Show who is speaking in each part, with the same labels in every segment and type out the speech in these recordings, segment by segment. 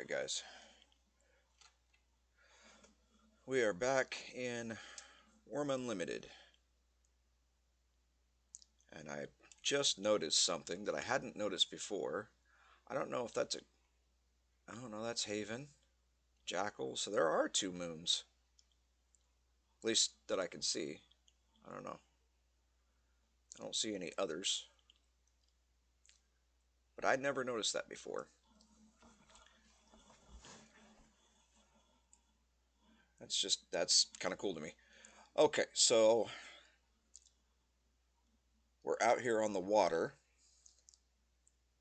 Speaker 1: Alright guys, we are back in Wurm Unlimited, and I just noticed something that I hadn't noticed before. I don't know if that's a, I don't know, that's Haven, Jackal, so there are two moons, at least that I can see. I don't know, I don't see any others, but I'd never noticed that before. That's kind of cool to me. Okay, so we're out here on the water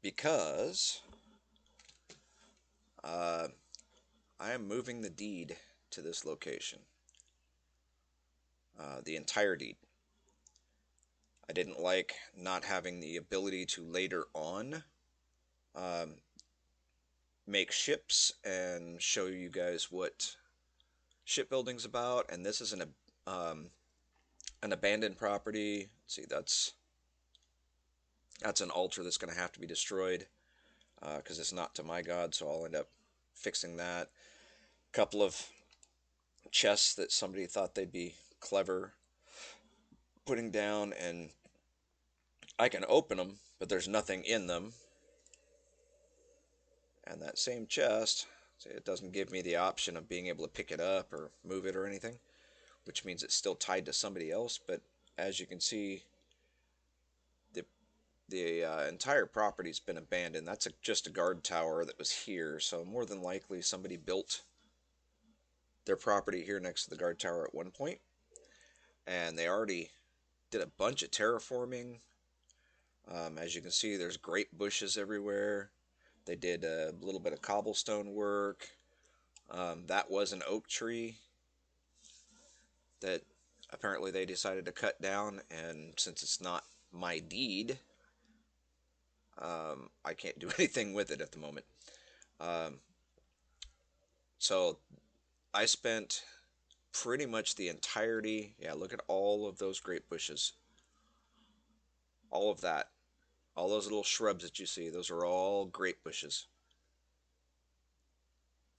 Speaker 1: because uh, I am moving the deed to this location, the entire deed. I didn't like not having the ability to later on um, make ships and show you guys what shipbuilding's about. And this is an abandoned property. Let's see, that's an altar that's going to have to be destroyed because it's not to my god. So I'll end up fixing that. A couple of chests that somebody thought they'd be clever putting down, and I can open them, but there's nothing in them. And that same chest, see, it doesn't give me the option of being able to pick it up or move it or anything, which means it's still tied to somebody else. But as you can see, the the entire property's been abandoned. That's just a guard tower that was here, so more than likely somebody built their property here next to the guard tower at one point, and they already did a bunch of terraforming. As you can see, there's great bushes everywhere. They did a little bit of cobblestone work. That was an oak tree that apparently they decided to cut down, and since it's not my deed, I can't do anything with it at the moment. Um, so I spent pretty much the entirety. Yeah, look at all of those great bushes, all of that, all those little shrubs that you see. Those are all great bushes,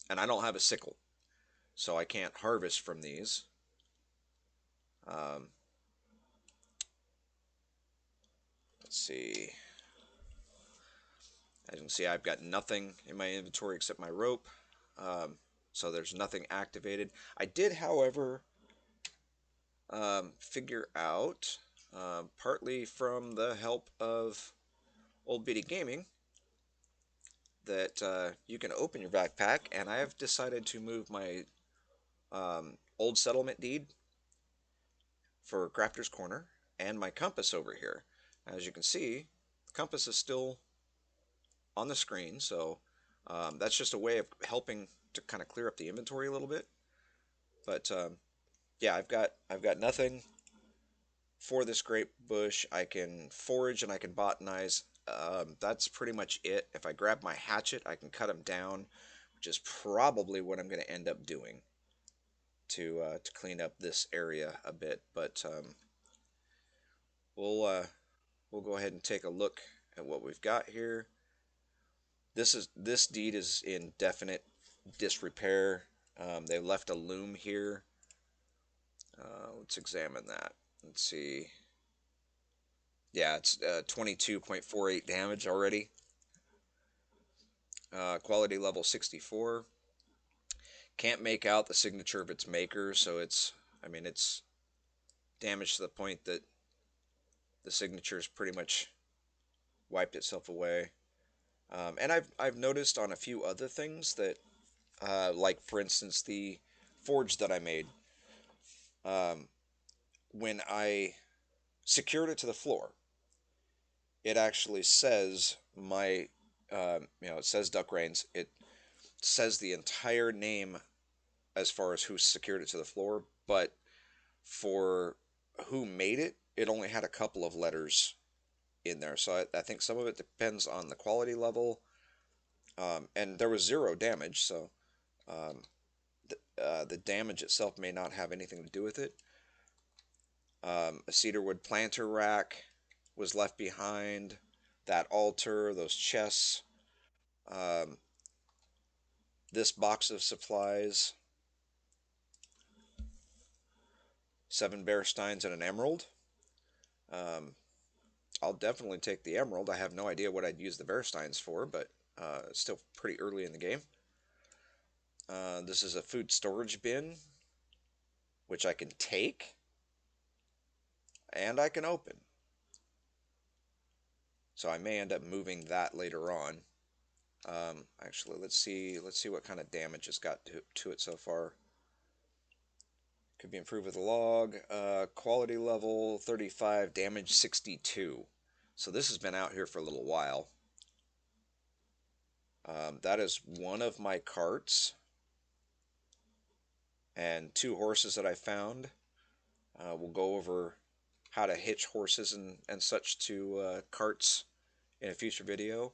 Speaker 1: and I don't have a sickle, so I can't harvest from these. Um, let's see. As you can see, I've got nothing in my inventory except my rope. Um, so there's nothing activated. I did, however, figure out, partly from the help of Old Biddy Gaming, that you can open your backpack, and I have decided to move my old settlement deed for Crafter's Corner and my compass over here. As you can see, the compass is still on the screen, so that's just a way of helping to kind of clear up the inventory a little bit. But yeah, I've got nothing for this grape bush. I can forage and I can botanize. That's pretty much it. If I grab my hatchet, I can cut them down, which is probably what I'm going to end up doing to clean up this area a bit. But we'll we'll go ahead and take a look at what we've got here. This deed is in definite disrepair. They left a loom here. Let's examine that. Let's see. Yeah, it's 22.48 damage already. Quality level 64. Can't make out the signature of its maker, so I mean, it's damaged to the point that the signature's pretty much wiped itself away. And I've noticed on a few other things that, like for instance, the forge that I made, um, when I secured it to the floor, it actually says it says Duck Reigns. It says the entire name as far as who secured it to the floor, but for who made it, it only had a couple of letters in there. So I think some of it depends on the quality level, and there was zero damage, so um, the damage itself may not have anything to do with it. A cedarwood planter rack was left behind. That altar, those chests. Um, This box of supplies, 7 bear steins and an emerald. Um, I'll definitely take the emerald. I have no idea what I'd use the bear steins for, but it's still pretty early in the game. This is a food storage bin, which I can take and I can open. So I may end up moving that later on. Actually, let's see what kind of damage it's got to it so far. Could be improved with a log. Quality level 35, damage 62. So this has been out here for a little while. That is one of my carts and 2 horses that I found. We'll go over how to hitch horses and such to carts in a future video.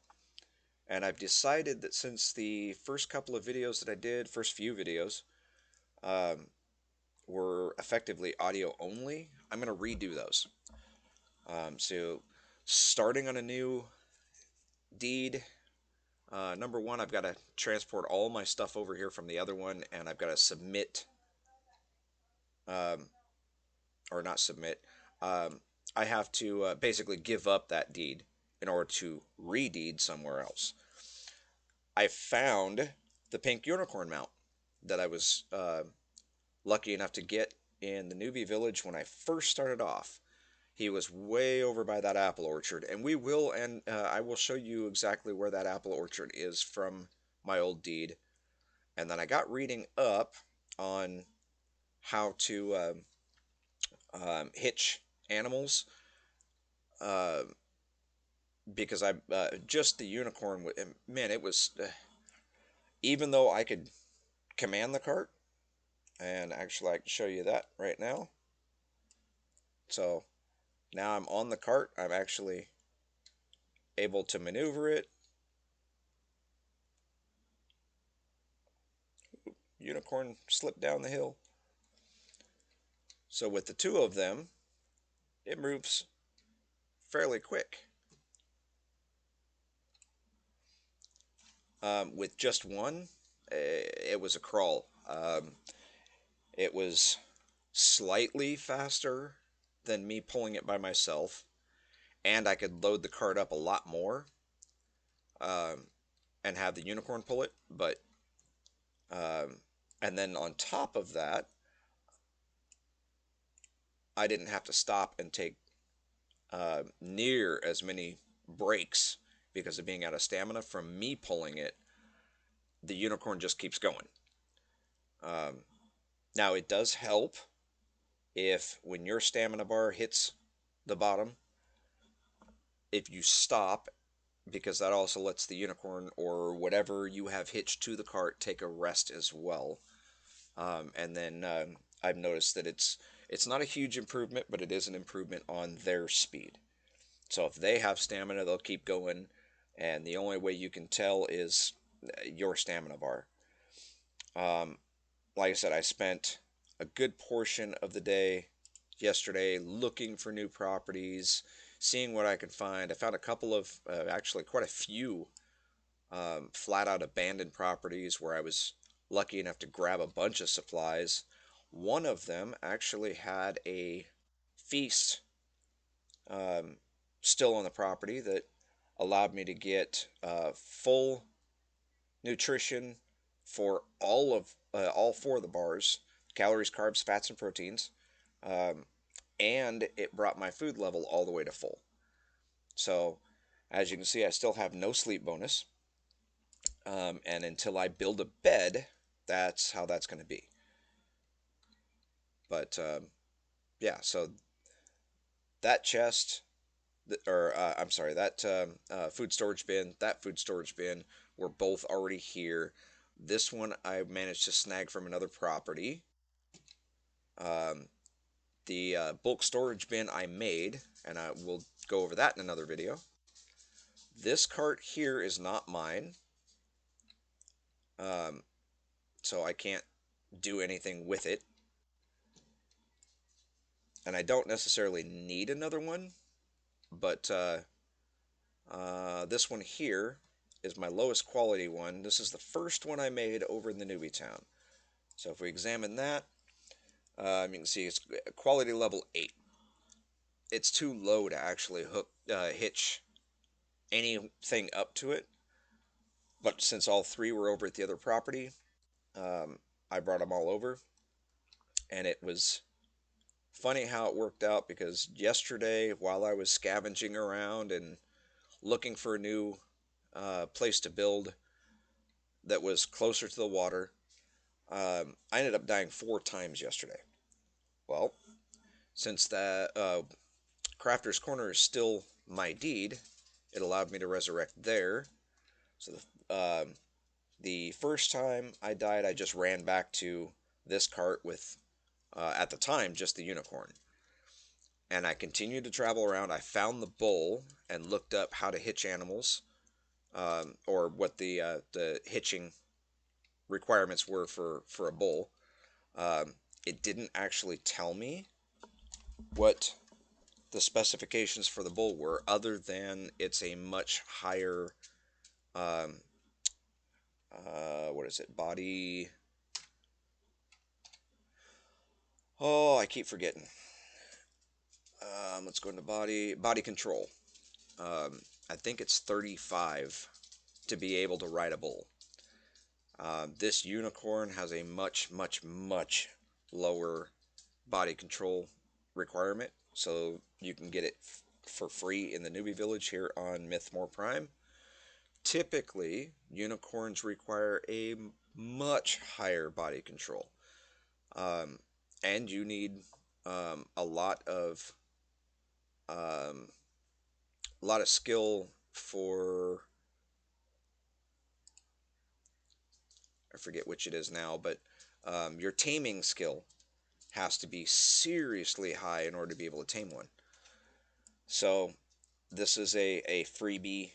Speaker 1: And I've decided that since the first couple of videos that I did, first few videos, were effectively audio only, I'm going to redo those. So starting on a new deed, number one, I've got to transport all my stuff over here from the other one, and I've got to submit, um, or not submit, I have to basically give up that deed in order to redeed somewhere else. I found the pink unicorn mount that I was lucky enough to get in the newbie village when I first started off. He was way over by that apple orchard, and I will show you exactly where that apple orchard is from my old deed. And then I got reading up on how to hitch animals, uh, because I just the unicorn. Man, it was even though I could command the cart, and actually I can show you that right now. So now I'm on the cart. I'm actually able to maneuver it. Unicorn slipped down the hill. So with the 2 of them, it moves fairly quick. With just one, it was a crawl. It was slightly faster than me pulling it by myself, and I could load the cart up a lot more and have the unicorn pull it. But and then on top of that, I didn't have to stop and take near as many breaks because of being out of stamina from me pulling it. The unicorn just keeps going. Um, Now it does help if when your stamina bar hits the bottom, if you stop, because that also lets the unicorn or whatever you have hitched to the cart take a rest as well. And then I've noticed that it's not a huge improvement, but it is an improvement on their speed. So if they have stamina, they'll keep going, and the only way you can tell is your stamina bar. Like I said, I spent a good portion of the day yesterday looking for new properties, seeing what I could find. I found a couple of, actually quite a few, flat out abandoned properties where I was lucky enough to grab a bunch of supplies. One of them actually had a feast um, still on the property that allowed me to get full nutrition for all 4 of the bars: calories, carbs, fats, and proteins. Um, and it brought my food level all the way to full. So, as you can see, I still have no sleep bonus. And until I build a bed, that's how that's going to be. But yeah, so that chest, or I'm sorry, that food storage bin, that food storage bin were both already here. This one I managed to snag from another property. Um, the bulk storage bin I made, and I will go over that in another video. This cart here is not mine, um, so I can't do anything with it. And I don't necessarily need another one, but this one here is my lowest quality one. This is the first one I made over in the newbie town. So if we examine that, you can see it's quality level 8. It's too low to actually hitch anything up to it. But since all three were over at the other property, I brought them all over, and it was funny how it worked out because yesterday, while I was scavenging around and looking for a new place to build that was closer to the water, I ended up dying 4 times yesterday. Well, since that Crafter's Corner is still my deed, it allowed me to resurrect there. So the first time I died, I just ran back to this cart with, at the time, just the unicorn. And I continued to travel around. I found the bull and looked up how to hitch animals, or what the hitching requirements were for a bull. It didn't actually tell me what the specifications for the bull were, other than it's a much higher, um, what is it, body... Oh, I keep forgetting. Let's go into body control. I think it's 35 to be able to ride a bull. This unicorn has a much, much, much lower body control requirement, so you can get it for free in the newbie village here on Mythmore Prime. Typically, unicorns require a much higher body control, and you need a um, lot of skill for, I forget which it is now, but your taming skill has to be seriously high in order to be able to tame one. So this is a freebie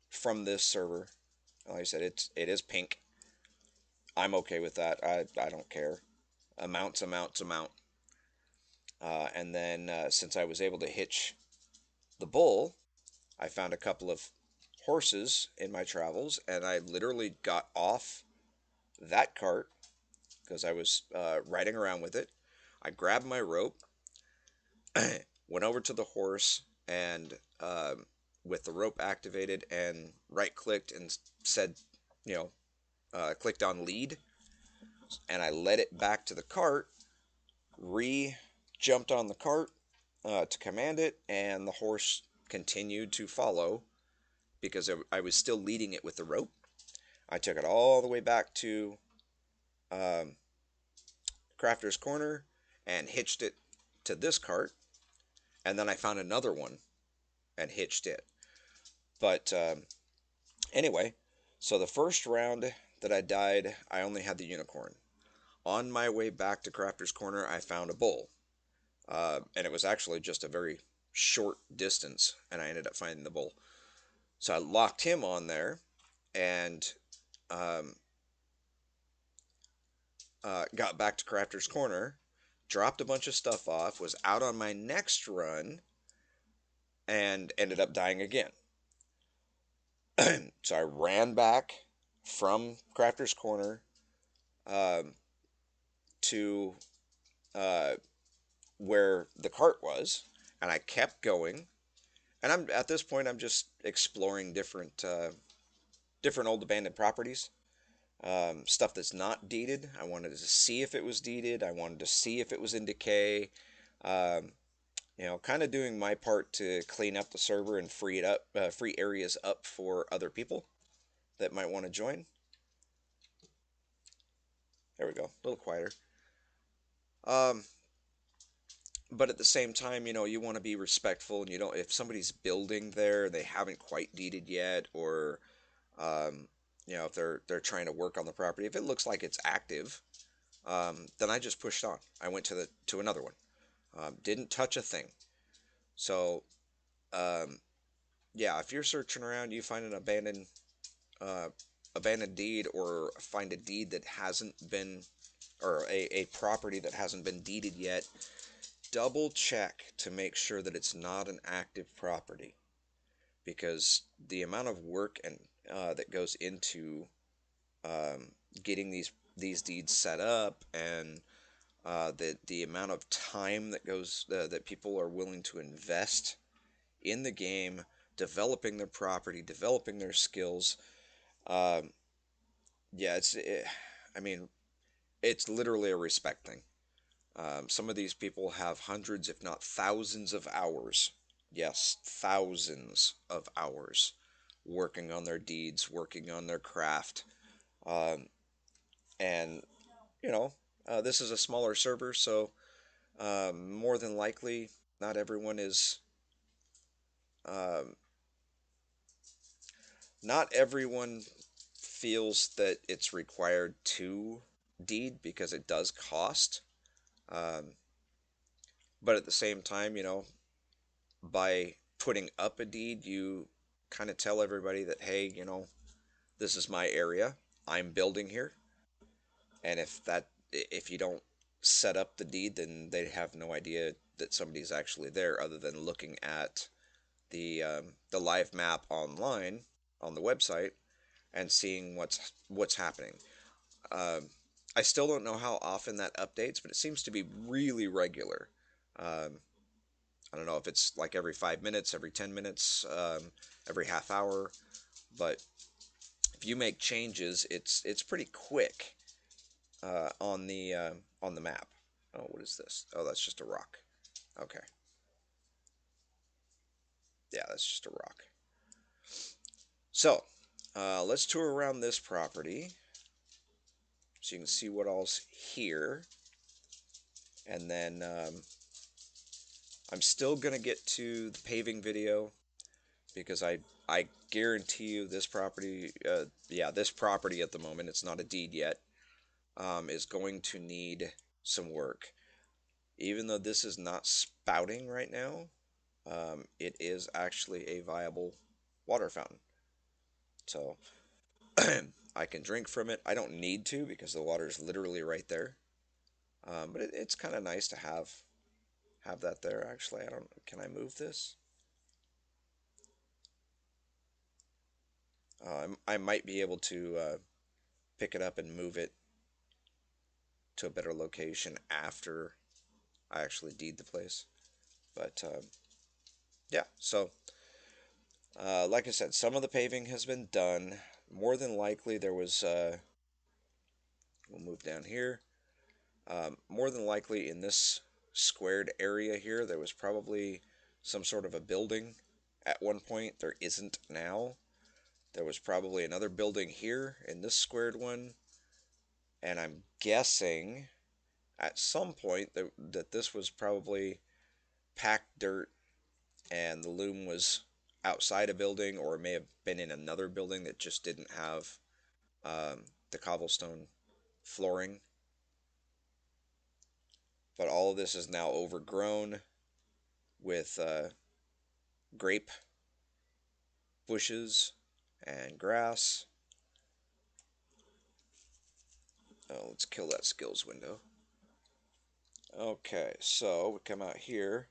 Speaker 1: from this server. Like I said, it is pink. I'm okay with that. I don't care. Amount's amount's amount. And then since I was able to hitch the bull, I found a couple of horses in my travels, and I literally got off that cart because I was riding around with it. I grabbed my rope, went over to the horse, and with the rope activated and right clicked and said, you know, clicked on lead, and I led it back to the cart, jumped on the cart to command it, and the horse continued to follow because I was still leading it with the rope. I took it all the way back to um, Crafter's Corner and hitched it to this cart, and then I found another one and hitched it. But anyway, so the first round that I died, I only had the unicorn. On my way back to Crafter's Corner, I found a bull. And it was actually just a very short distance, and I ended up finding the bull. So I locked him on there and um, got back to Crafter's Corner, dropped a bunch of stuff off, was out on my next run, and ended up dying again. So I ran back from Crafter's Corner um, to uh, where the cart was, and I kept going. And I'm at this point, I'm just exploring different old abandoned properties, stuff that's not deeded. I wanted to see if it was deeded. I wanted to see if it was in decay. Um, kind of doing my part to clean up the server and free areas up for other people that might want to join. There we go, a little quieter. Um, but at the same time, you want to be respectful, and if somebody's building there, they haven't quite deeded yet, or um, if they're trying to work on the property, if it looks like it's active, then I just pushed on. I went to another one. Didn't touch a thing. So um, yeah, if you're searching around, you find an uh, abandoned deed, or find a deed that hasn't been, or a property that hasn't been deeded yet, double check to make sure that it's not an active property. because the amount of work and that goes into um, getting these deeds set up, and the amount of time that goes that people are willing to invest in the game, developing their property, developing their skills. Um, yeah, I mean, it's literally a respect thing. Some of these people have hundreds, if not thousands, of hours. Yes, thousands of hours working on their deeds, working on their craft. Um, and, you know, this is a smaller server, so more than likely, not everyone is. Um, Not everyone feels that it's required to deed because it does cost. Um, but at the same time, by putting up a deed, you kind of tell everybody that, hey, this is my area. I'm building here. And if you don't set up the deed, then they have no idea that somebody's actually there other than looking at the live map online on the website and seeing what's happening. Um, I still don't know how often that updates, but it seems to be really regular. Um, I don't know if it's like every 5 minutes, every 10 minutes, every half hour, but if you make changes, it's pretty quick on the map. Oh, what is this? Oh, that's just a rock. Okay, yeah, that's just a rock. So let's tour around this property so you can see what all's here, and then I'm still gonna get to the paving video because I guarantee you this property, yeah, this property at the moment, it's not a deed yet, is going to need some work. Even though this is not spouting right now, it is actually a viable water fountain. So I can drink from it. I don't need to because the water is literally right there. But it's kind of nice to have that there. Actually, I don't. Can I move this? I might be able to pick it up and move it to a better location after I actually deed the place. But yeah, so like I said, some of the paving has been done. More than likely, there was. We'll move down here. More than likely, in this squared area here, there was probably some sort of a building at one point. There isn't now. There was probably another building here in this squared one, and I'm guessing at some point that this was probably packed dirt and the loom was outside a building, or it may have been in another building that just didn't have the cobblestone flooring. But all of this is now overgrown with grape bushes and grass. Oh, let's kill that skills window. Okay, so we come out here.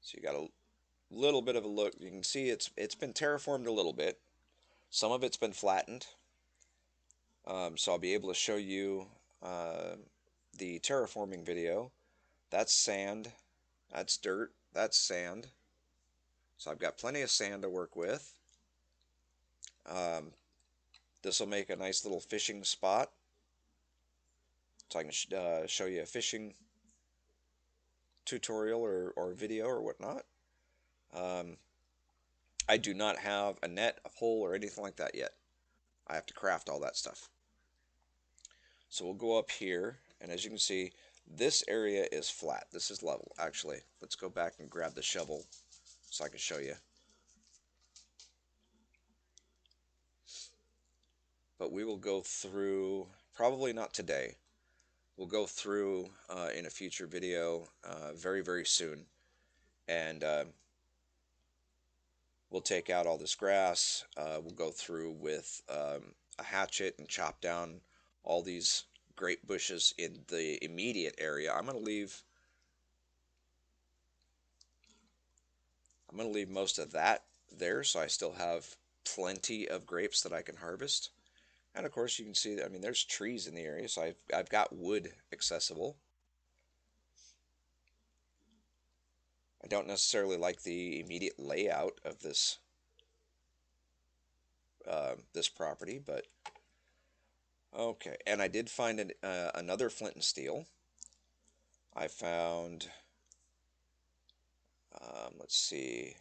Speaker 1: So you got a little bit of a look. You can see it's been terraformed a little bit. Some of it's been flattened. So I'll be able to show you uh, the terraforming video. That's sand. That's dirt. That's sand. So I've got plenty of sand to work with. Um, this will make a nice little fishing spot. So I can show you a fishing tutorial or video or whatnot. Um, I do not have a net, a pole, or anything like that yet. I have to craft all that stuff. So we'll go up here, and as you can see, this area is flat. This is level. Actually, let's go back and grab the shovel so I can show you. But we will go through, probably not today. We'll go through in a future video very, very soon. And we'll take out all this grass. We'll go through with a hatchet and chop down all these grape bushes in the immediate area. I'm going to leave I'm going to leave most of that there so I still have plenty of grapes that I can harvest. And of course, you can see, I mean, there's trees in the area, so I've got wood accessible. I don't necessarily like the immediate layout of this property, but okay. And I did find another flint and steel. I found, let's see,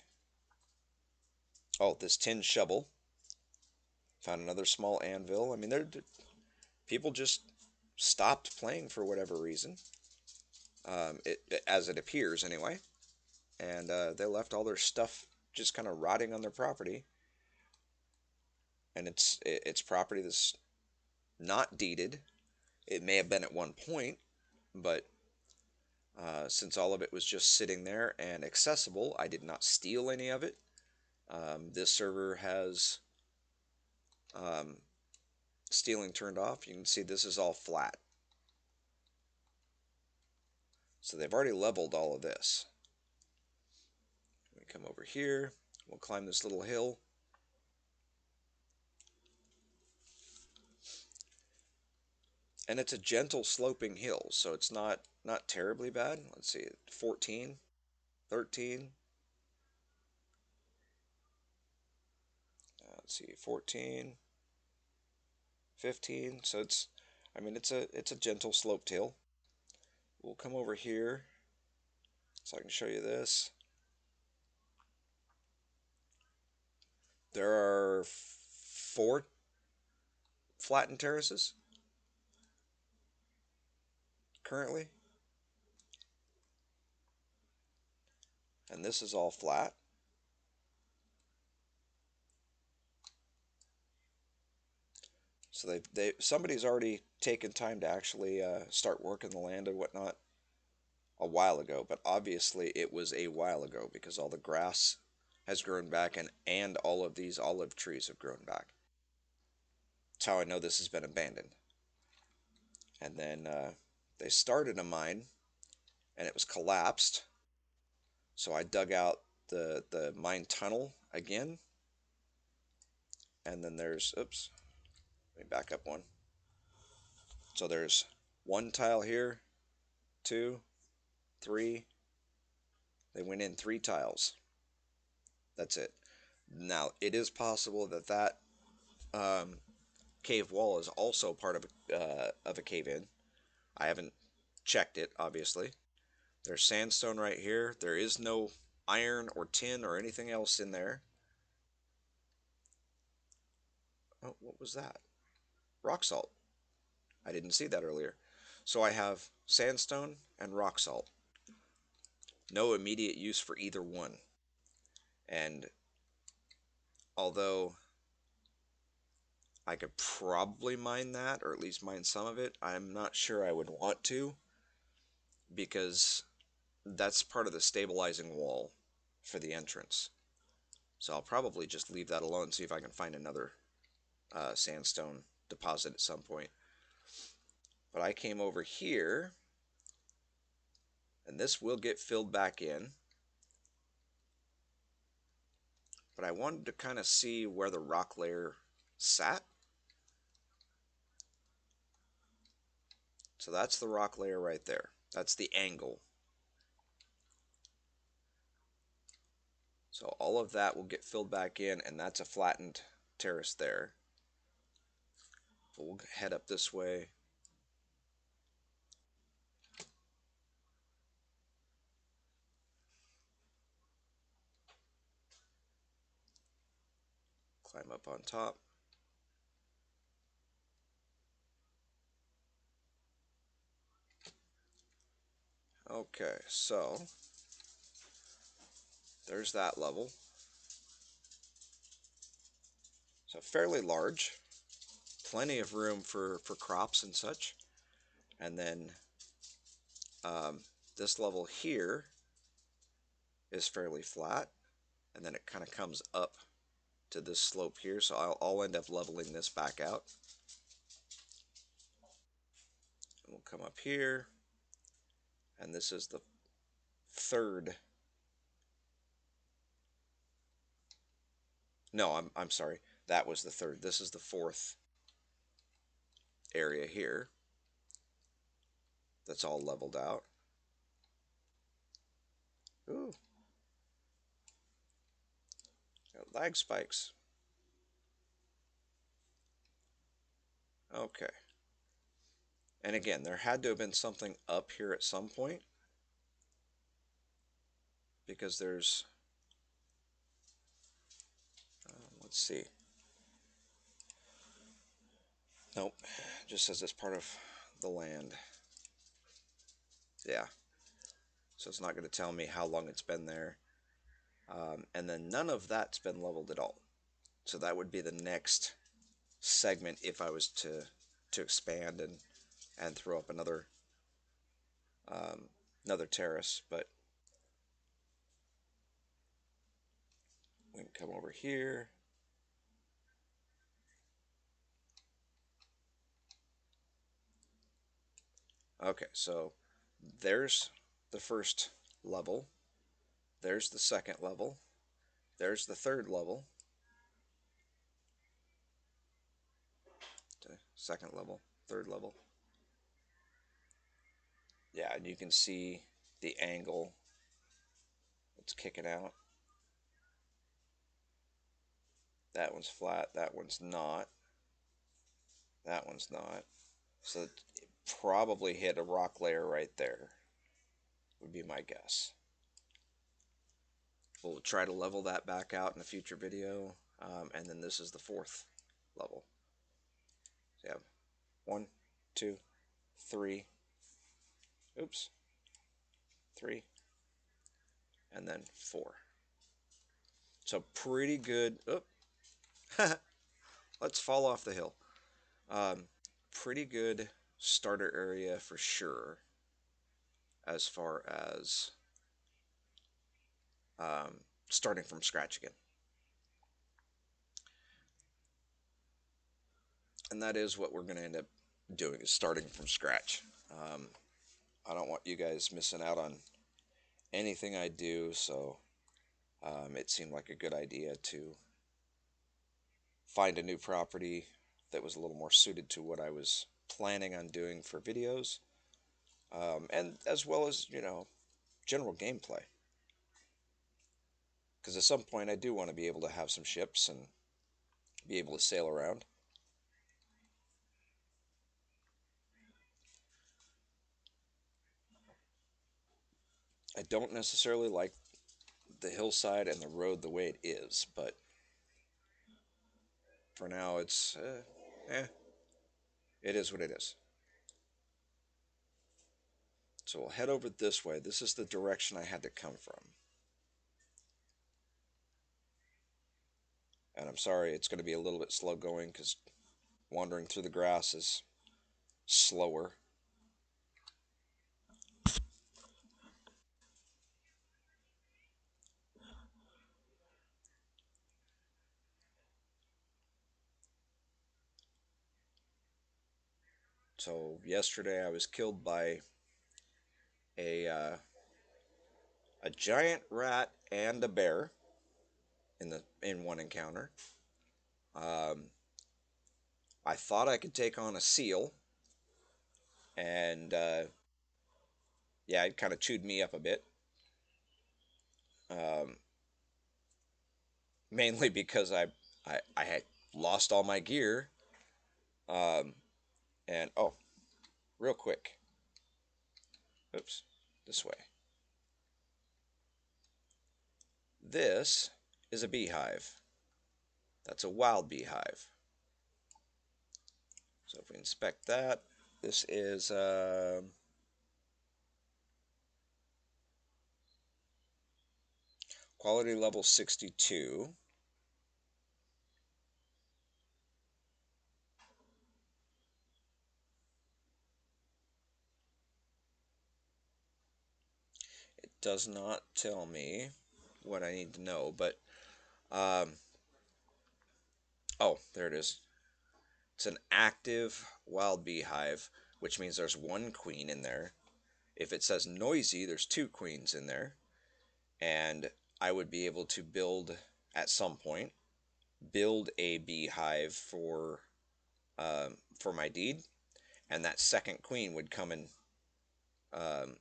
Speaker 1: oh, this tin shovel. Found another small anvil. I mean, people just stopped playing for whatever reason, as it appears anyway, and they left all their stuff just kind of rotting on their property, and it's property that's not deeded. It may have been at one point, but since all of it was just sitting there and accessible, I did not steal any of it. This server has um, stealing turned off. You can see this is all flat. So they've already leveled all of this. We come over here. We'll climb this little hill. And it's a gentle sloping hill, so it's not terribly bad. Let's see, 14, 13. Let's see, 14, 15. So I mean, it's a gentle sloped hill. We'll come over here so I can show you this. There are 4 flattened terraces currently, and this is all flat. So somebody's already taken time to actually start working the land and whatnot a while ago, but obviously it was a while ago because all the grass has grown back and all of these olive trees have grown back. That's how I know this has been abandoned. And then they started a mine and it was collapsed. So I dug out the mine tunnel again. And then oops, let me back up one. So there's one tile here, 2, 3. They went in 3 tiles. That's it. Now, it is possible that um, cave wall is also part of a cave in. I haven't checked it, obviously. There's sandstone right here. There is no iron or tin or anything else in there. Oh, what was that? Rock salt. I didn't see that earlier. So I have sandstone and rock salt. No immediate use for either one. And although I could probably mine that, or at least mine some of it, I'm not sure I would want to because that's part of the stabilizing wall for the entrance. So I'll probably just leave that alone and see if I can find another sandstone deposit at some point. But I came over here, and this will get filled back in. But I wanted to kind of see where the rock layer sat. So that's the rock layer right there. That's the angle. So all of that will get filled back in, and that's a flattened terrace there. But we'll head up this way. Climb up on top. Okay, so there's that level. So fairly large. Plenty of room for crops and such. And then um, this level here is fairly flat. And then it kind of comes up to this slope here. So I'll end up leveling this back out. And we'll come up here. And this is the third No, I'm sorry. That was the third. This is the fourth area here. That's all leveled out. Ooh, lag spikes. Okay. And again, there had to have been something up here at some point because there's, let's see. Nope, just says it's part of the land. Yeah, so it's not going to tell me how long it's been there. And then none of that's been leveled at all. So that would be the next segment if I was to expand and throw up um, another terrace. But we can come over here. Okay, so there's the first level. There's the second level. There's the third level. Second level, third level. Yeah, and you can see the angle it's kicking out. That one's flat. That one's not. That one's not. So it probably hit a rock layer right there, would be my guess. We'll try to level that back out in a future video. And then this is the fourth level. So you have 1, 2, 3. Oops. 3. And then 4. So pretty good. Oop. Let's fall off the hill. Pretty good starter area for sure as far as starting from scratch again. And that is what we're going to end up doing, is starting from scratch. I don't want you guys missing out on anything I do, so it seemed like a good idea to find a new property that was a little more suited to what I was planning on doing for videos, and as well as, general gameplay. Because at some point I do want to be able to have some ships and be able to sail around. I don't necessarily like the hillside and the road the way it is, but for now it's, it is what it is. So we'll head over this way. This is the direction I had to come from. And I'm sorry, it's going to be a little bit slow going because wandering through the grass is slower. So yesterday I was killed by a uh, a giant rat and a bear in one encounter. Um, I thought I could take on a seal, and yeah, it kind of chewed me up a bit. Um, Mainly because I had lost all my gear. Um, and oh, real quick, oops, this way. This is a beehive. That's a wild beehive. So if we inspect that, this is quality level 62. It does not tell me what I need to know, but um, oh, there it is. It's an active wild beehive, which means there's one queen in there. If it says noisy, there's two queens in there, and I would be able to build at some point build a beehive for my deed, and that second queen would come and um,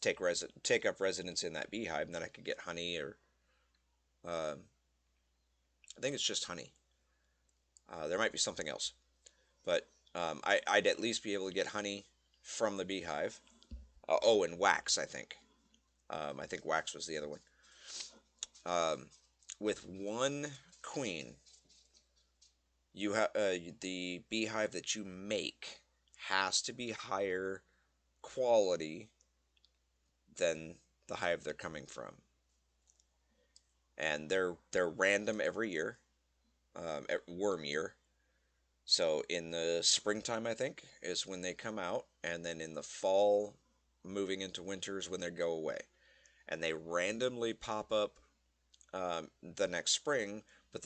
Speaker 1: take up residence in that beehive, and then I could get honey, or um, I think it's just honey. There might be something else, but I'd at least be able to get honey from the beehive. Oh, and wax, I think. I think wax was the other one. Um, with one queen, you have the beehive that you make has to be higher quality than the hive they're coming from, and they're random every year, worm year. So in the springtime, I think, is when they come out, and then in the fall, moving into winter is when they go away, and they randomly pop up the next spring. But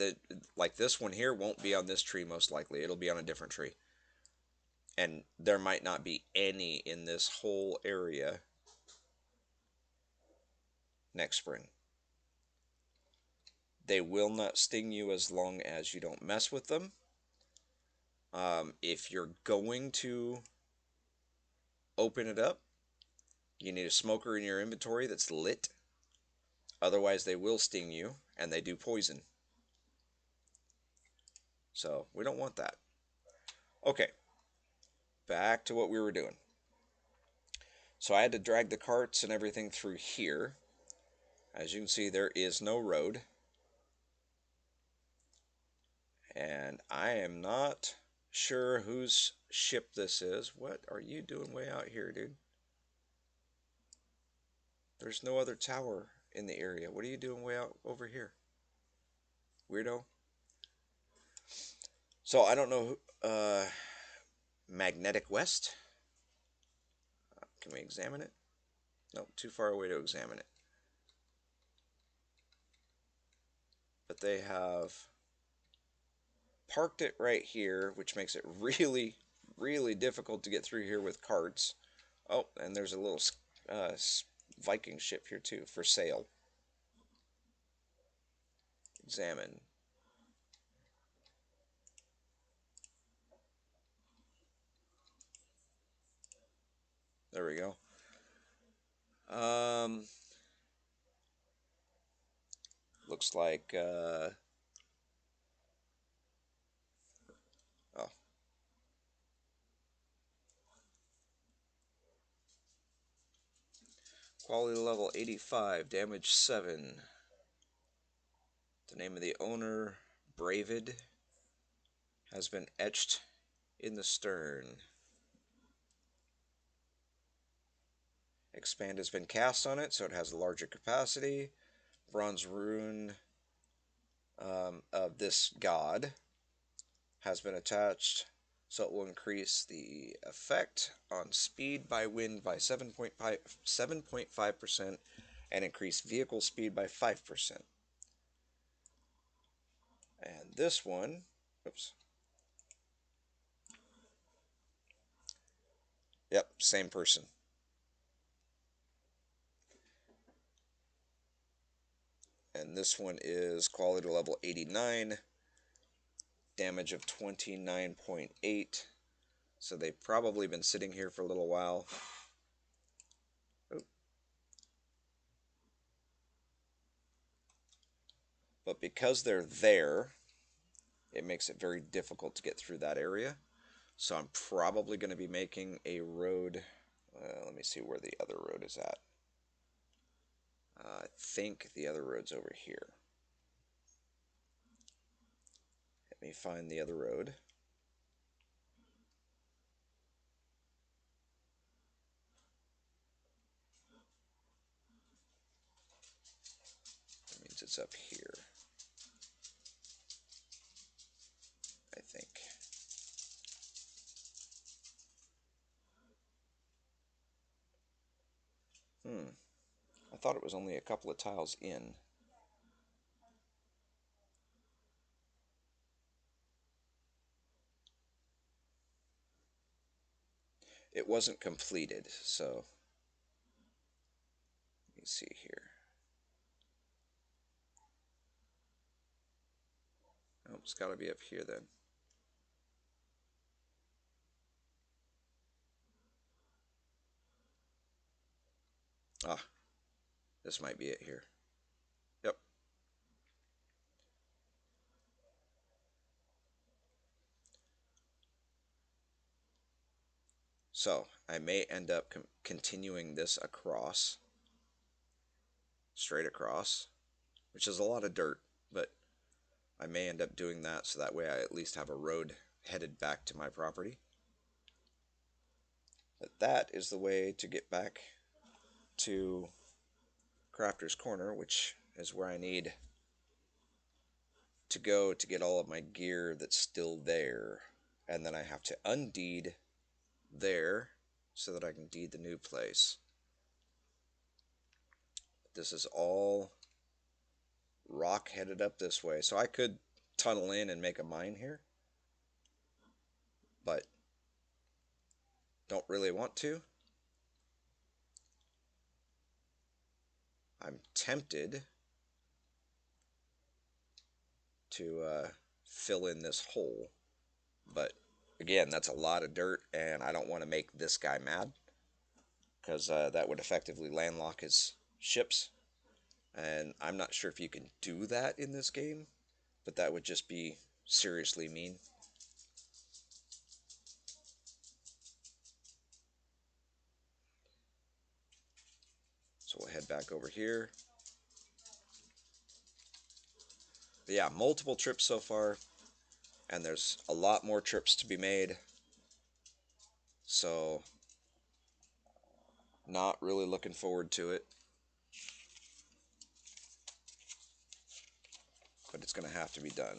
Speaker 1: like this one here won't be on this tree most likely. It'll be on a different tree, and there might not be any in this whole area next spring. They will not sting you as long as you don't mess with them. If you're going to open it up, you need a smoker in your inventory that's lit. Otherwise, they will sting you, and they do poison. So we don't want that. Okay, back to what we were doing. So I had to drag the carts and everything through here. As you can see, there is no road. And I am not sure whose ship this is. What are you doing way out here, dude? There's no other tower in the area. What are you doing way out over here? Weirdo. So I don't know. Magnetic West? Can we examine it? No, too far away to examine it. But they have parked it right here, which makes it really, really difficult to get through here with carts. Oh, and there's a little uh, Viking ship here too for sale. Examine. There we go. Looks like oh, quality level 85, damage 7. The name of the owner, Bravid, has been etched in the stern. Expand has been cast on it, so it has a larger capacity. Bronze rune of this god has been attached, so it will increase the effect on speed by wind by 7.5% and increase vehicle speed by 5%. And this one, oops. Yep, same person. And this one is quality level 89, damage of 29.8. So they've probably been sitting here for a little while. Oop. But because they're there, it makes it very difficult to get through that area. So I'm probably going to be making a road. Let me see where the other road is at. I think the other road's over here. Let me find the other road. That means it's up here, I think. I thought it was only a couple of tiles in. It wasn't completed, so let me see here. Oh, it's got to be up here then. Ah, this might be it here. Yep. So I may end up continuing this across, straight across, which is a lot of dirt, but I may end up doing that so that way I at least have a road headed back to my property. But that is the way to get back to Crafter's Corner, which is where I need to go to get all of my gear that's still there. And then I have to undeed there so that I can deed the new place. This is all rock headed up this way. So I could tunnel in and make a mine here, but don't really want to. I'm tempted to fill in this hole, but again, that's a lot of dirt, and I don't want to make this guy mad because that would effectively landlock his ships, and I'm not sure if you can do that in this game, but that would just be seriously mean. So we'll head back over here. But yeah, multiple trips so far, and there's a lot more trips to be made. So, not really looking forward to it. But it's going to have to be done.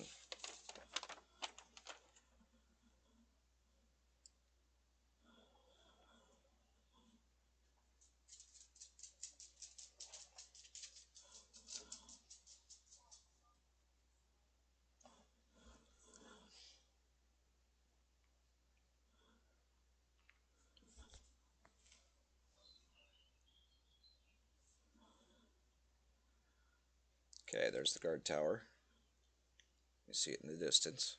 Speaker 1: Okay, there's the guard tower. You see it in the distance.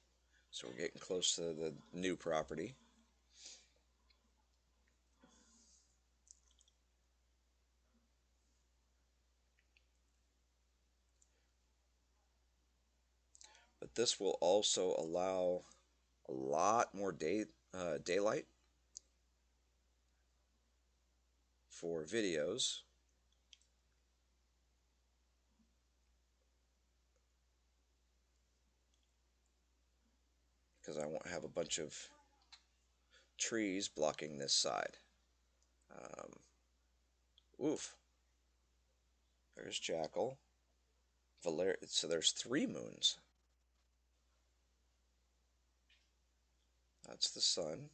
Speaker 1: So we're getting close to the new property. But this will also allow a lot more daylight for videos. Because I won't have a bunch of trees blocking this side. Oof. There's Jackal. So there's 3 moons. That's the sun.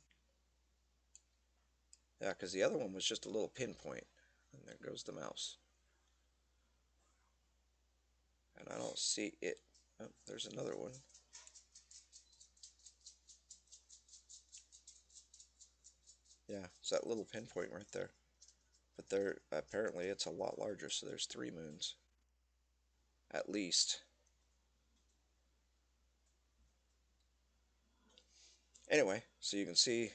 Speaker 1: Yeah, because the other one was just a little pinpoint. And there goes the mouse. And I don't see it. Oh, there's another one. Yeah, it's that little pinpoint right there. But there, apparently it's a lot larger, so there's 3 moons. At least. Anyway, so you can see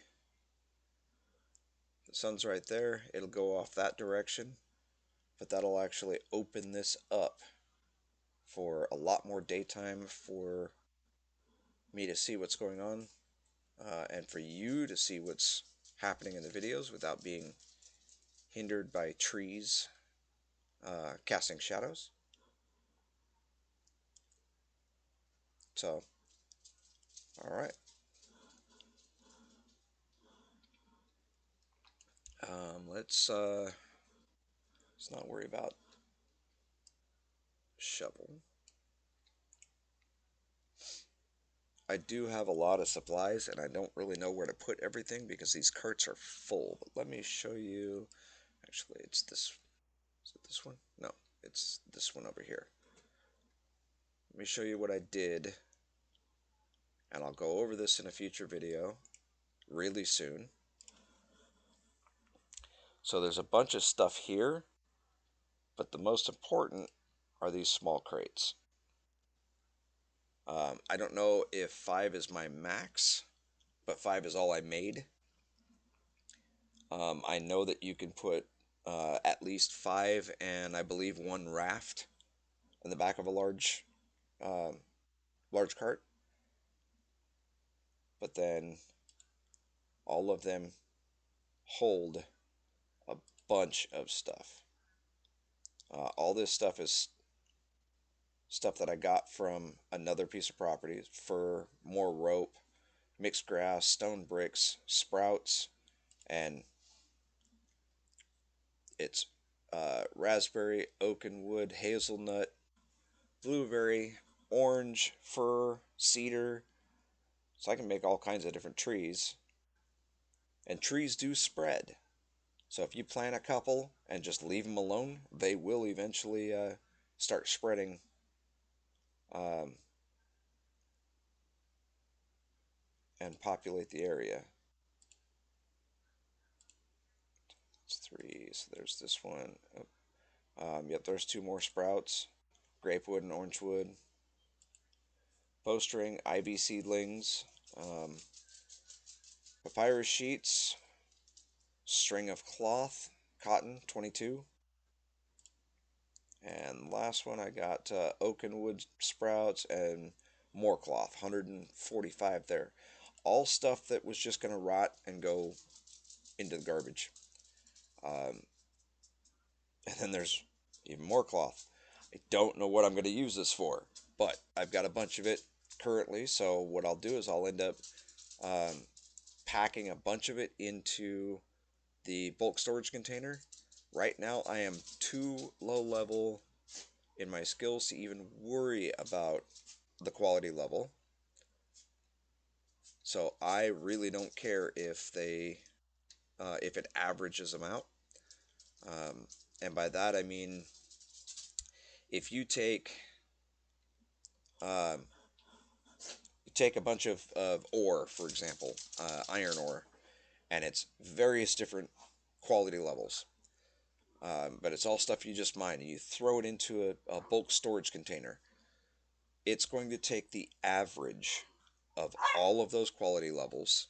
Speaker 1: the sun's right there. It'll go off that direction. But that'll actually open this up for a lot more daytime for me to see what's going on. And for you to see what's happening in the videos without being hindered by trees casting shadows. So, alright. Let's not worry about shovel. I do have a lot of supplies, and I don't really know where to put everything because these carts are full. But let me show you. Actually, it's this. Is it this one? No, it's this one over here. Let me show you what I did, and I'll go over this in a future video really soon. So there's a bunch of stuff here, but the most important are these small crates. I don't know if 5 is my max, but 5 is all I made. I know that you can put at least 5 and I believe one raft in the back of a um, large cart, but then all of them hold a bunch of stuff. All this stuff is stuff that I got from another piece of property: fur, more rope, mixed grass, stone bricks, sprouts, and it's raspberry, oaken wood, hazelnut, blueberry, orange, fir, cedar. So I can make all kinds of different trees. And trees do spread. So if you plant a couple and just leave them alone, they will eventually start spreading um, and populate the area. It's 3, so there's this one. Yep, there's 2 more sprouts: grapewood and orangewood, bowstring, ivy seedlings, um, papyrus sheets, string of cloth, cotton, 22. And last one, I got oaken wood sprouts and more cloth, 145 there. All stuff that was just going to rot and go into the garbage. Um, and then there's even more cloth. I don't know what I'm going to use this for, but I've got a bunch of it currently. So what I'll do is I'll end up um, packing a bunch of it into the bulk storage container. Right now, I am too low level in my skills to even worry about the quality level. So I really don't care if it averages them out. Um, and by that I mean if um, you take a bunch of ore, for example, iron ore, and it's various different quality levels. But it's all stuff you just mine, and you throw it into a bulk storage container. It's going to take the average of all of those quality levels,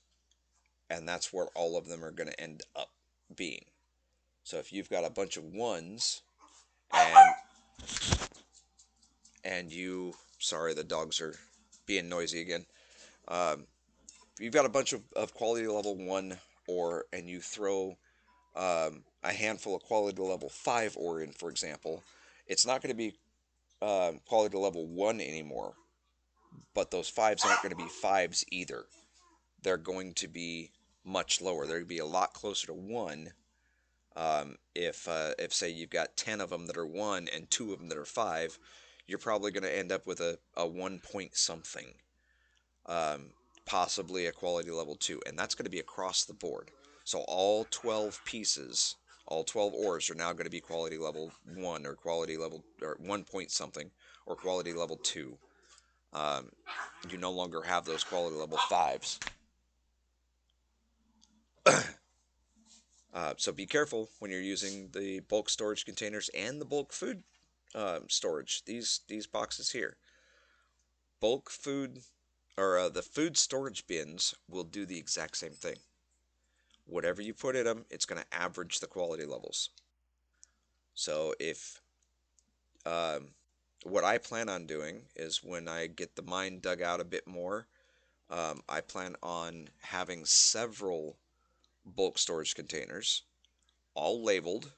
Speaker 1: and that's where all of them are going to end up being. So if you've got a bunch of ones and you, sorry, the dogs are being noisy again. Um, if you've got a bunch of quality level 1 ore and you throw a handful of quality level 5 ore in, for example, it's not going to be quality level 1 anymore, but those 5s aren't going to be 5s either. They're going to be much lower. They're going to be a lot closer to 1. If say you've got 10 of them that are 1 and 2 of them that are 5, you're probably going to end up with a 1 point something, um, possibly a quality level 2, and that's going to be across the board. So all 12 pieces, all 12 ores are now going to be quality level 1 or quality level or 1 point something or quality level 2. Um, you no longer have those quality level 5s. So be careful when you're using the bulk storage containers and the bulk food storage. These boxes here, bulk food or the food storage bins will do the exact same thing. Whatever you put in them, it's going to average the quality levels. So if what I plan on doing is when I get the mine dug out a bit more, I plan on having several bulk storage containers, all labeled.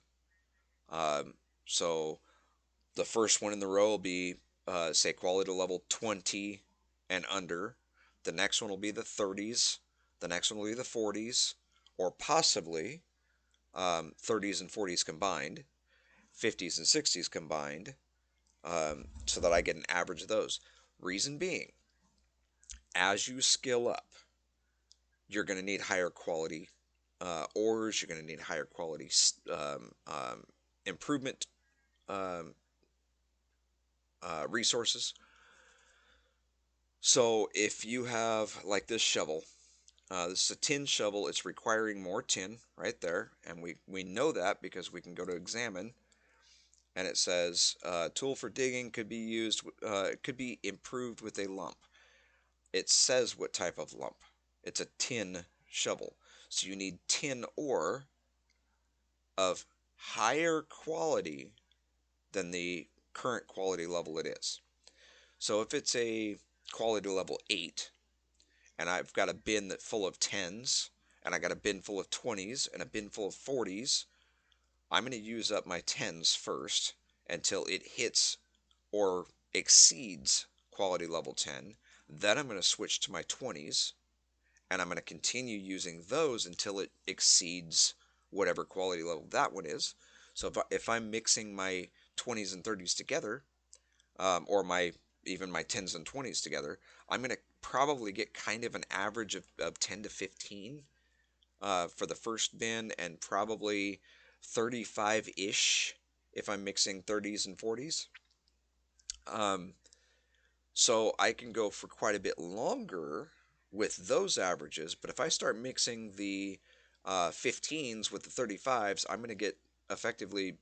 Speaker 1: Um, so the first one in the row will be, say, quality level 20 and under. The next one will be the 30s. The next one will be the 40s, or possibly 30s and 40s combined, 50s and 60s combined, so that I get an average of those. Reason being, as you skill up, you're going to need higher quality ores. You're going to need higher quality improvement um, resources. So if you have like this shovel, this is a tin shovel. It's requiring more tin right there, and we know that because we can go to examine. and it says tool for digging could be used, could be improved with a lump. It says what type of lump. It's a tin shovel. So you need tin ore of higher quality than the current quality level it is. So if it's a quality level 8, and I've got a bin that full of 10s, and I got a bin full of 20s, and a bin full of 40s, I'm going to use up my 10s first until it hits or exceeds quality level 10. Then I'm going to switch to my 20s, and I'm going to continue using those until it exceeds whatever quality level that one is. So if I'm mixing my 20s and 30s together, or even my 10s and 20s together, I'm going to probably get kind of an average of 10 to 15 for the first bin, and probably 35-ish if I'm mixing 30s and 40s. Um, so I can go for quite a bit longer with those averages, but if I start mixing the 15s with the 35s, I'm going to get effectively,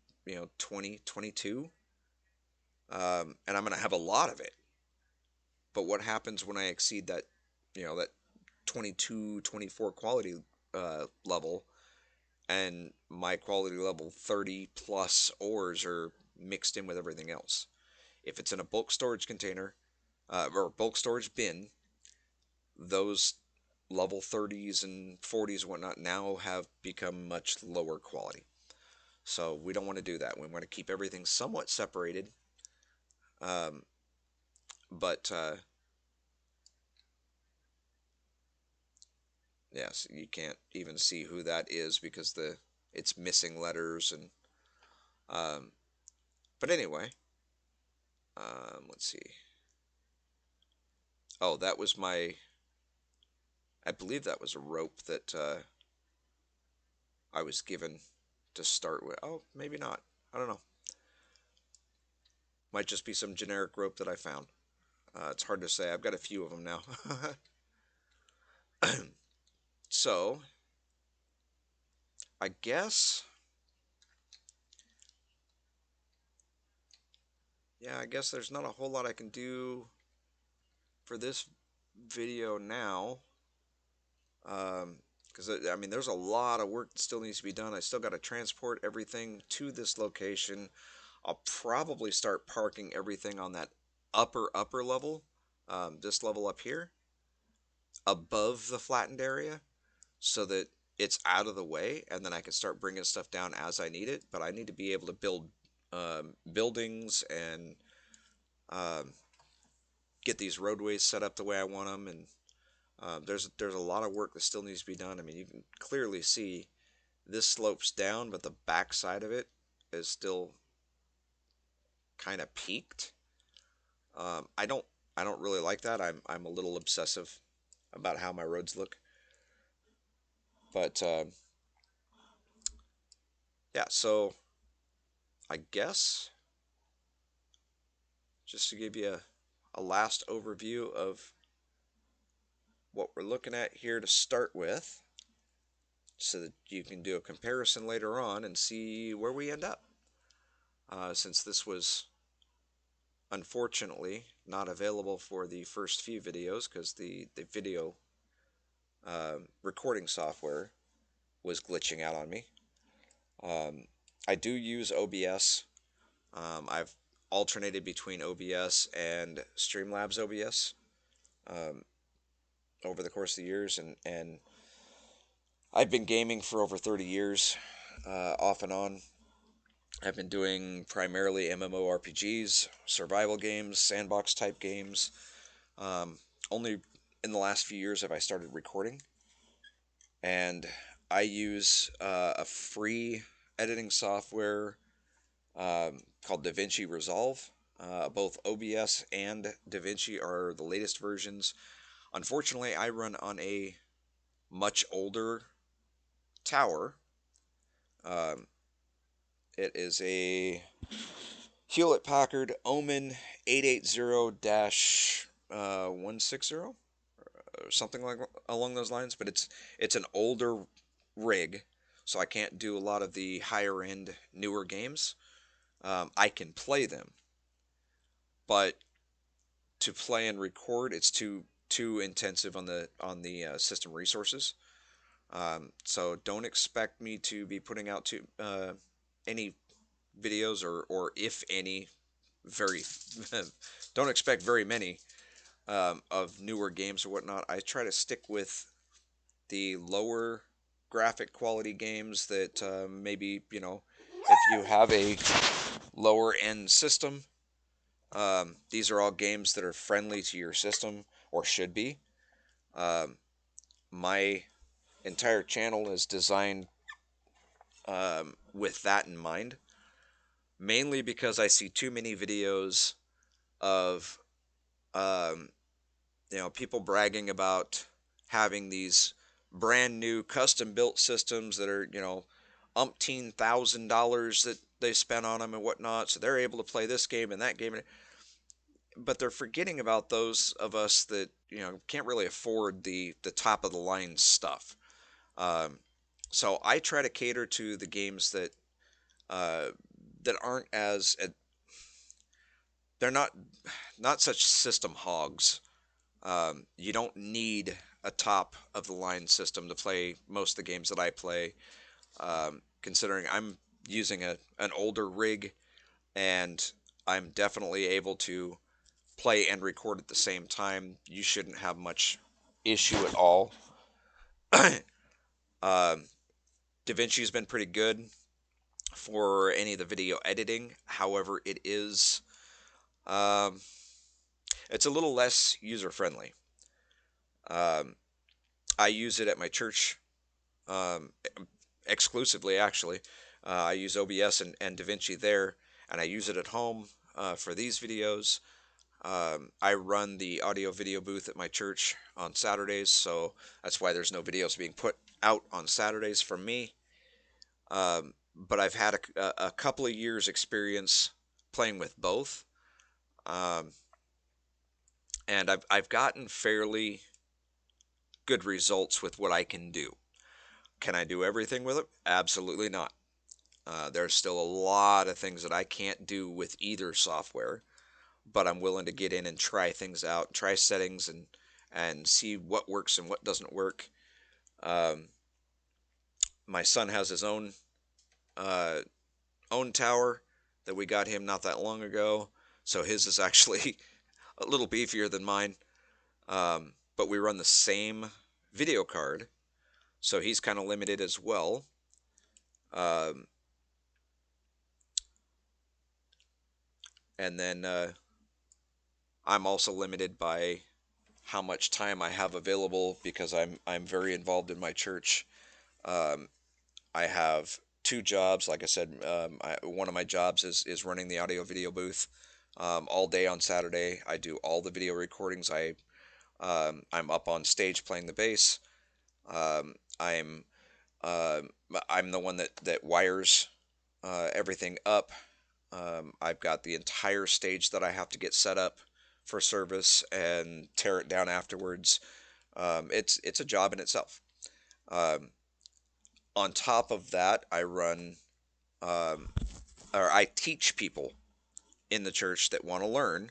Speaker 1: 20, 22, and I'm going to have a lot of it. But what happens when I exceed that 22, 24 quality level, and my quality level 30 plus ores are mixed in with everything else? If it's in a bulk storage container, or bulk storage bin, those level 30s and 40s and whatnot now have become much lower quality. So we don't want to do that. We want to keep everything somewhat separated. Um, but yes, you can't even see who that is because it's missing letters. And but anyway, let's see. Oh, that was I believe that was a rope that I was given to start with. Oh, maybe not. I don't know. Might just be some generic rope that I found. It's hard to say. I've got a few of them now. So, I guess, yeah, I guess there's not a whole lot I can do for this video now. Because, I mean, there's a lot of work that still needs to be done. I still got to transport everything to this location. I'll probably start parking everything on that upper level, this level up here, above the flattened area, so that it's out of the way, and then I can start bringing stuff down as I need it. But I need to be able to build buildings and um, get these roadways set up the way I want them. And there's a lot of work that still needs to be done. I mean, you can clearly see this slopes down, but the back side of it is still kind of peaked. I don't really like that. I'm a little obsessive about how my roads look. But yeah, so I guess just to give you a last overview of what we're looking at here to start with, so that you can do a comparison later on and see where we end up. Since this was unfortunately not available for the first few videos because the video recording software was glitching out on me. I do use OBS. I've alternated between OBS and Streamlabs OBS um, over the course of the years, and I've been gaming for over 30 years, off and on. I've been doing primarily MMORPGs, survival games, sandbox type games. Um, Only in the last few years have I started recording, and I use a free editing software called DaVinci Resolve. Both OBS and DaVinci are the latest versions. Unfortunately, I run on a much older tower. Um, it is a Hewlett Packard Omen 880-160, or something like along those lines. But it's an older rig, so I can't do a lot of the higher end newer games. I can play them, but to play and record, it's too intensive on the system resources. So don't expect me to be putting out any videos, or if any, very don't expect very many of newer games or whatnot. I try to stick with the lower graphic quality games that maybe, if you have a lower end system, these are all games that are friendly to your system, or should be. Um, my entire channel is designed with that in mind, mainly because I see too many videos of um, people bragging about having these brand new custom built systems that are, umpteen $1,000 that they spent on them and whatnot, so they're able to play this game and that game. But they're forgetting about those of us that, can't really afford the top of the line stuff. Um, so I try to cater to the games uh, that aren't they're not such system hogs. You don't need a top of the line system to play most of the games that I play. Considering I'm using an older rig, and I'm definitely able to play and record at the same time, you shouldn't have much issue at all. um, DaVinci's been pretty good for any of the video editing. However, um, it's a little less user friendly. Um, I use it at my church um, exclusively, actually. I use OBS and DaVinci there, and I use it at home for these videos. I run the audio video booth at my church on Saturdays, so that's why there's no videos being put out on Saturdays from me. But I've had a couple of years experience playing with both, um, and I've gotten fairly good results with what I can do. Can I do everything with it? Absolutely not. There's still a lot of things that I can't do with either software, but I'm willing to get in and try things out, try settings, and see what works and what doesn't work. Um, my son has his uh, own tower that we got him not that long ago, so his is actually a little beefier than mine. But we run the same video card, so he's kind of limited as well. Um, and then I'm also limited by how much time I have available because I'm very involved in my church. Um, I have two jobs. Like I said, one of my jobs is running the audio video booth all day on Saturday. I do all the video recordings. I'm up on stage playing the bass. Um, I'm uh, I'm the one that wires everything up. I've got the entire stage that I have to get set up for service and tear it down afterwards. It's a job in itself. Um, on top of that, um, I teach people in the church that want to learn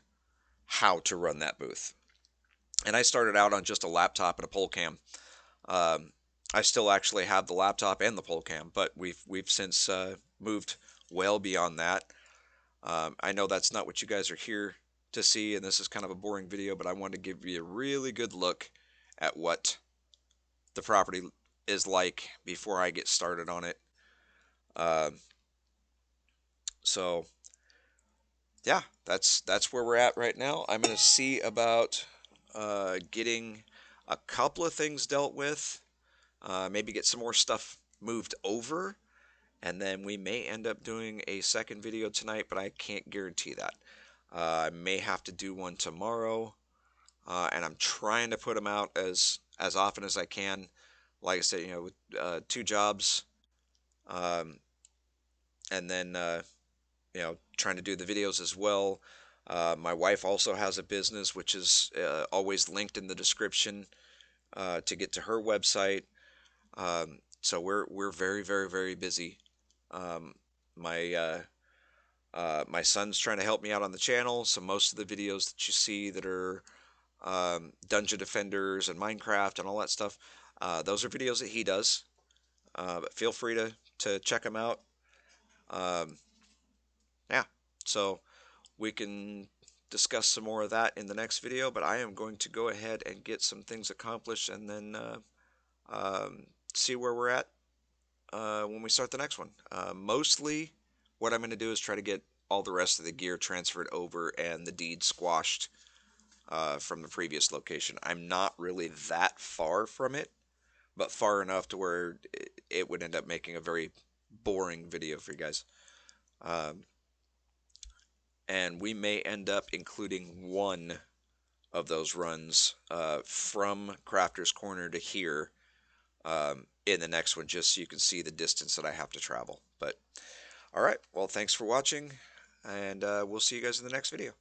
Speaker 1: how to run that booth. And I started out on just a laptop and a pole cam. Um, I still actually have the laptop and the pole cam, but we've since moved well beyond that. I know that's not what you guys are here to see, and this is kind of a boring video, but I wanted to give you a really good look at what the property is like before I get started on it. Um, so yeah, that's where we're at right now. I'm gonna see about getting a couple of things dealt with, maybe get some more stuff moved over, and then we may end up doing a second video tonight, but I can't guarantee that. I may have to do one tomorrow, and I'm trying to put them out as often as I can. Like I said, with two jobs, um, and then trying to do the videos as well. My wife also has a business, which is always linked in the description to get to her website. So we're very very very busy. My My son's trying to help me out on the channel, so most of the videos that you see that are Dungeon Defenders and Minecraft and all that stuff, those are videos that he does. But feel free to check him out. Um, yeah, so we can discuss some more of that in the next video, but I am going to go ahead and get some things accomplished and then see where we're at when we start the next one. Mostly what I'm going to do is try to get all the rest of the gear transferred over and the deed squashed from the previous location. I'm not really that far from it, but far enough to where it would end up making a very boring video for you guys. Um, and we may end up including one of those runs from Crafter's Corner to here in the next one, just so you can see the distance that I have to travel. But all right, well, thanks for watching, and we'll see you guys in the next video.